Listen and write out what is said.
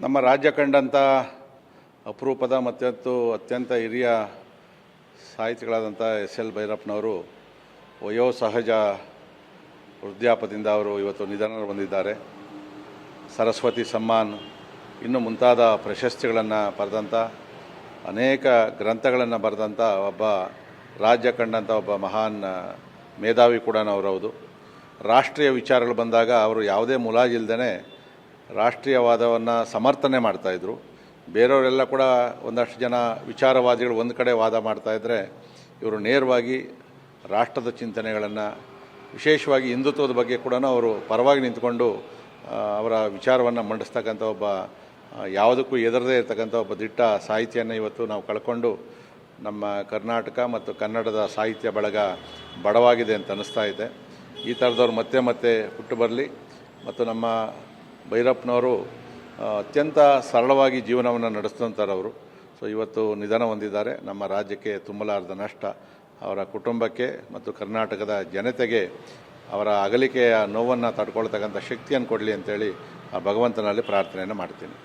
ನಮ್ಮ ರಾಜ್ಯ ಕಂಡಂಥ ಅಪರೂಪದ ಮತ್ತು ಅತ್ಯಂತ ಹಿರಿಯ ಸಾಹಿತಿಗಳಾದಂಥ ಎಸ್ ಎಲ್ ಭೈರಪ್ಪನವರು ವಯೋಸಹಜ ವೃದ್ಧಾಪ್ಯದಿಂದ ಅವರು ಇವತ್ತು ನಿಧನ ಹೊಂದಿದ್ದಾರೆ. ಸರಸ್ವತಿ ಸಮ್ಮಾನ್ ಇನ್ನು ಮುಂತಾದ ಪ್ರಶಸ್ತಿಗಳನ್ನು ಪಡೆದಂಥ ಅನೇಕ ಗ್ರಂಥಗಳನ್ನು ಬರೆದಂಥ ಒಬ್ಬ ರಾಜ್ಯ ಕಂಡಂಥ ಒಬ್ಬ ಮಹಾನ್ ಮೇಧಾವಿ ಕೂಡ ಅವರವುದು. ರಾಷ್ಟ್ರೀಯ ವಿಚಾರಗಳು ಬಂದಾಗ ಅವರು ಯಾವುದೇ ಮುಲಾಜಿಲ್ದೇ ರಾಷ್ಟ್ರೀಯವಾದವನ್ನು ಸಮರ್ಥನೆ ಮಾಡ್ತಾಯಿದ್ರು. ಬೇರೆಯವರೆಲ್ಲ ಕೂಡ ಒಂದಷ್ಟು ಜನ ವಿಚಾರವಾದಿಗಳು ಒಂದು ಕಡೆ ವಾದ ಮಾಡ್ತಾಯಿದ್ರೆ ಇವರು ನೇರವಾಗಿ ರಾಷ್ಟ್ರದ ಚಿಂತನೆಗಳನ್ನು, ವಿಶೇಷವಾಗಿ ಹಿಂದುತ್ವದ ಬಗ್ಗೆ ಕೂಡ ಅವರು ಪರವಾಗಿ ನಿಂತ್ಕೊಂಡು ಅವರ ವಿಚಾರವನ್ನು ಮಂಡಿಸ್ತಕ್ಕಂಥ ಒಬ್ಬ, ಯಾವುದಕ್ಕೂ ಹೆದರದೇ ಇರತಕ್ಕಂಥ ಒಬ್ಬ ದಿಟ್ಟ ಸಾಹಿತಿಯನ್ನು ಇವತ್ತು ನಾವು ಕಳ್ಕೊಂಡು ನಮ್ಮ ಕರ್ನಾಟಕ ಮತ್ತು ಕನ್ನಡದ ಸಾಹಿತ್ಯ ಬಳಗ ಬಡವಾಗಿದೆ ಅಂತ ಅನ್ನಿಸ್ತಾ ಇದೆ. ಈ ಥರದವ್ರು ಮತ್ತೆ ಮತ್ತೆ ಹುಟ್ಟು ಬರಲಿ. ಮತ್ತು ನಮ್ಮ ಭೈರಪ್ಪನವರು ಅತ್ಯಂತ ಸರಳವಾಗಿ ಜೀವನವನ್ನು ನಡೆಸಿದಂಥವ್ರವರು. ಸೊ ಇವತ್ತು ನಿಧನ ಹೊಂದಿದ್ದಾರೆ. ನಮ್ಮ ರಾಜ್ಯಕ್ಕೆ ತುಂಬಲಾರದ ನಷ್ಟ. ಅವರ ಕುಟುಂಬಕ್ಕೆ ಮತ್ತು ಕರ್ನಾಟಕದ ಜನತೆಗೆ ಅವರ ಅಗಲಿಕೆಯ ನೋವನ್ನು ತಡ್ಕೊಳ್ತಕ್ಕಂಥ ಶಕ್ತಿಯನ್ನು ಕೊಡಲಿ ಅಂತೇಳಿ ಆ ಭಗವಂತನಲ್ಲಿ ಪ್ರಾರ್ಥನೆಯನ್ನು ಮಾಡ್ತೀನಿ.